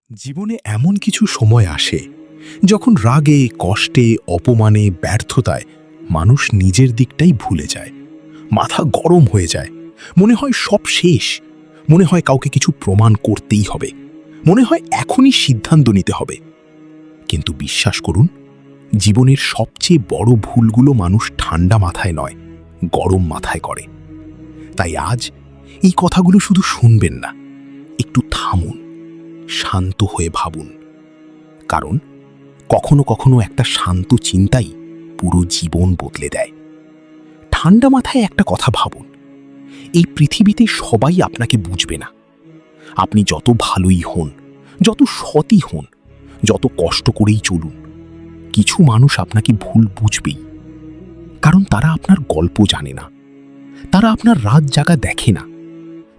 জীবনে এমন কিছু সময় আসে যখন রাগে, কষ্টে, অপমানে, ব্যর্থতায় মানুষ নিজের দিকটাই ভুলে যায়। মাথা গরম হয়ে যায়, মনে হয় সব শেষ, মনে হয় কাউকে কিছু প্রমাণ করতেই হবে, মনে হয় এখনই সিদ্ধান্ত নিতে হবে। কিন্তু বিশ্বাস করুন, জীবনের সবচেয়ে বড় ভুলগুলো মানুষ ঠান্ডা মাথায় নয়, গরম মাথায় করে। তাই আজ এই কথাগুলো শুধু শুনবেন না, একটু থামুন, শান্ত হয়ে ভাবুন। কারণ কখনো কখনো একটা শান্ত চিন্তাই পুরো জীবন বদলে দেয়। ঠান্ডা মাথায় একটা কথা ভাবুন, এই পৃথিবীতে সবাই আপনাকে বুঝবে না। আপনি যত ভালোই হন, যত সৎই হন, যত কষ্ট করেই চলুন, কিছু মানুষ আপনাকে ভুল বুঝবেই। কারণ তারা আপনার গল্প জানে না, তারা আপনার রাত জাগা দেখে না,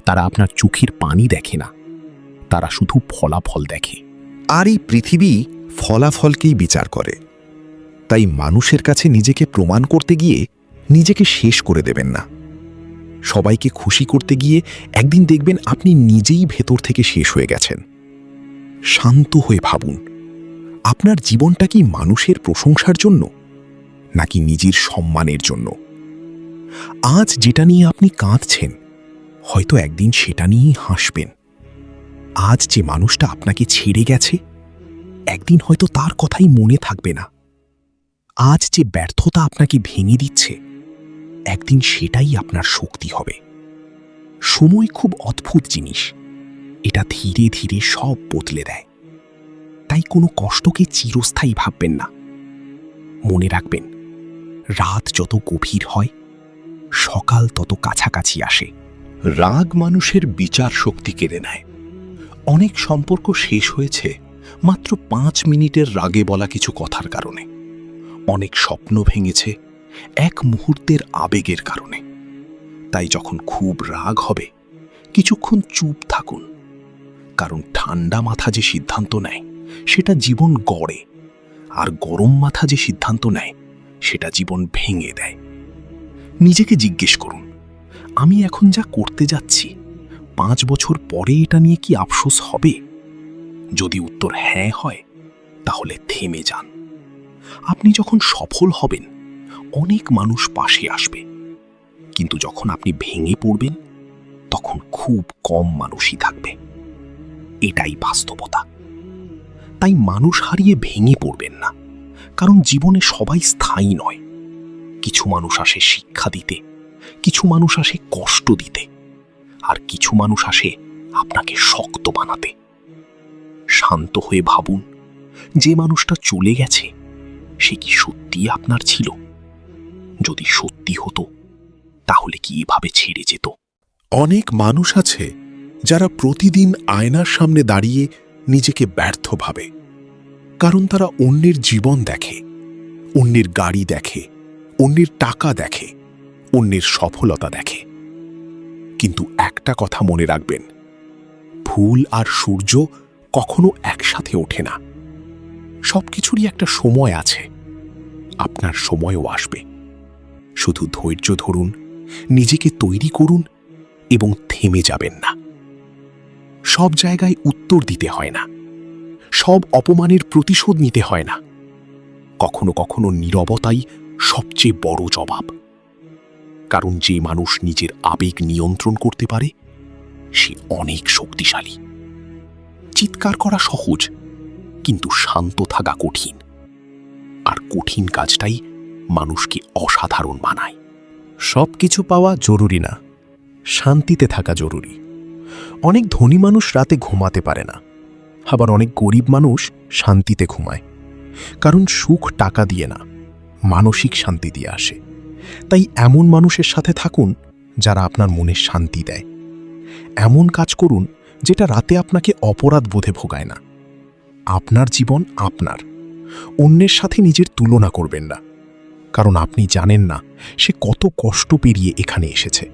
তারা আপনার চোখের পানি দেখে না, তারা শুধু ফলাফল দেখে। আর এই পৃথিবী ফলাফলকেই বিচার করে। তাই মানুষের কাছে নিজেকে প্রমাণ করতে গিয়ে নিজেকে শেষ করে দেবেন না। সবাইকে খুশি করতে গিয়ে একদিন দেখবেন আপনি নিজেই ভেতর থেকে শেষ হয়ে গেছেন। শান্ত হয়ে ভাবুন, আপনার জীবনটা কি মানুষের প্রশংসার জন্য, নাকি নিজের সম্মানের জন্য? আজ যেটা নিয়ে আপনি কাঁদছেন, হয়তো একদিন সেটা নিয়েই হাসবেন। আজ যে মানুষটা আপনাকে ছেড়ে গেছে, একদিন হয়তো তার কথাই মনে থাকবে না। আজ যে ব্যর্থতা আপনাকে ভেঙে দিচ্ছে, একদিন সেটাই আপনার শক্তি হবে। সময় খুব অদ্ভুত জিনিস, এটা ধীরে ধীরে সব বদলে দেয়। তাই কোনো কষ্টকে চিরস্থায়ী ভাববেন না। মনে রাখবেন, রাত যত গভীর হয়, সকাল তত কাছাকাছি আসে। রাগ মানুষের বিচার শক্তি কেড়ে নেয়। অনেক সম্পর্ক শেষ হয়েছে মাত্র 5 মিনিটের রাগে বলা কিছু কথার কারণে। অনেক স্বপ্ন ভেঙেছে এক মুহূর্তের আবেগের কারণে। তাই যখন খুব রাগ হবে, কিছুক্ষণ চুপ থাকুন। কারণ ঠান্ডা মাথা যে সিদ্ধান্ত নেয়, সেটা জীবন গড়ে। আর গরম মাথা যে সিদ্ধান্ত নেয়, সেটা জীবন ভেঙে দেয়। নিজেকে জিজ্ঞেস করুন, আমি এখন যা করতে যাচ্ছি, 5 বছর পরে এটা নিয়ে কি আফসোস হবে? যদি উত্তর হ্যাঁ হয়, তাহলে থেমে যান। আপনি যখন সফল হবেন, অনেক মানুষ পাশে আসবে। কিন্তু যখন আপনি ভেঙে পড়বেন, তখন খুব কম মানুষই থাকবে। এটাই বাস্তবতা। তাই মানুষ হারিয়ে ভেঙে পড়বেন না, কারণ জীবনে সবাই স্থায়ী নয়। কিছু মানুষ আসে শিক্ষা দিতে, কিছু মানুষ আসে কষ্ট দিতে, আর কিছু মানুষ আসে আপনাকে শক্ত বানাতে। শান্ত হয়ে ভাবুন, যে মানুষটা চলে গেছে, সে কি সত্যি আপনার ছিল? যদি সত্যি হতো, তাহলে কি এভাবে ছেড়ে যেত? অনেক মানুষ আছে যারা প্রতিদিন আয়নার সামনে দাঁড়িয়ে নিজেকে ব্যর্থ ভাবে। কারণ তারা অন্যের জীবন দেখে, অন্যের গাড়ি দেখে, অন্যের টাকা দেখে, অন্যের সফলতা দেখে। কিন্তু একটা কথা মনে রাখবেন, ফুল আর সূর্য কখনো একসাথে ওঠে না। সবকিছুরই একটা সময় আছে, আপনার সময়ও আসবে। শুধু ধৈর্য ধরুন, নিজেকে তৈরি করুন এবং থেমে যাবেন না। সব জায়গায় উত্তর দিতে হয় না, সব অপমানের প্রতিশোধ নিতে হয় না। কখনো কখনো নীরবতাই সবচেয়ে বড় জবাব। কারণ যে মানুষ নিজের আবেগ নিয়ন্ত্রণ করতে পারে, সে অনেক শক্তিশালী। চিৎকার করা সহজ, কিন্তু শান্ত থাকা কঠিন। আর কঠিন কাজটাই মানুষকে অসাধারণ বানায়। সব কিছু পাওয়া জরুরি না, শান্তিতে থাকা জরুরি। অনেক ধনী মানুষ রাতে ঘুমাতে পারে না, আবার অনেক গরিব মানুষ শান্তিতে ঘুমায়। কারণ সুখ টাকা দিয়ে না, মানসিক শান্তি দিয়ে আসে। তাই এমন মানুষের সাথে থাকুন যারা আপনার মনে শান্তি দেয়। এমন কাজ করুন যেটা রাতে আপনাকে অপরাধ বোধে ভোগায় না। আপনার জীবন আপনার, অন্যের সাথে নিজের তুলনা করবেন না। কারণ আপনি জানেন না সে কত কষ্ট পেরিয়ে এখানে এসেছে,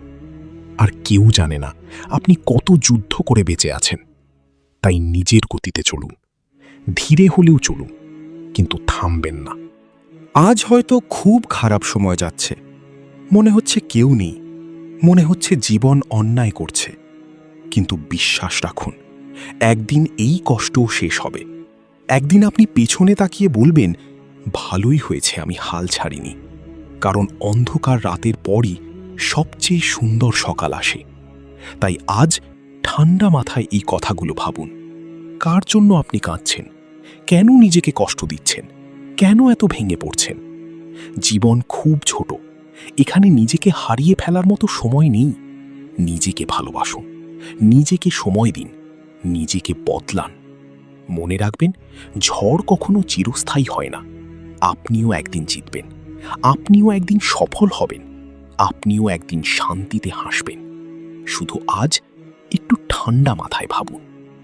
আর কেউ জানে না আপনি কত যুদ্ধ করে বেঁচে আছেন। তাই নিজের গতিতে চলুন, ধীরে হলেও চলুন, কিন্তু থামবেন না। আজ হয়তো খুব খারাপ সময় যাচ্ছে, মনে হচ্ছে কেউ নেই, মনে হচ্ছে জীবন অন্যায় করছে। কিন্তু বিশ্বাস রাখুন, একদিন এই কষ্টও শেষ হবে। একদিন আপনি পেছনে তাকিয়ে বলবেন, ভালোই হয়েছে আমি হাল ছাড়িনি, কারণ অন্ধকার রাতের পরই সবচেয়ে সুন্দর সকাল আসে। তাই আজ ঠান্ডা মাথায় এই কথাগুলো ভাবুন। কার জন্য আপনি কাঁদছেন? কেন নিজেকে কষ্ট দিচ্ছেন? কেন এত ভেঙে পড়ছেন? জীবন খুব ছোট, এখানে নিজেকে হারিয়ে ফেলার মতো সময় নেই। নিজেকে ভালোবাসুন, নিজেকে সময় দিন, নিজেকে বদলান। মনে রাখবেন, ঝড় কখনো চিরস্থায়ী হয় না। আপনিও একদিন জিতবেন, আপনিও একদিন সফল হবেন, আপনিও একদিন শান্তিতে হাসবেন। শুধু আজ একটু ঠান্ডা মাথায় ভাবুন।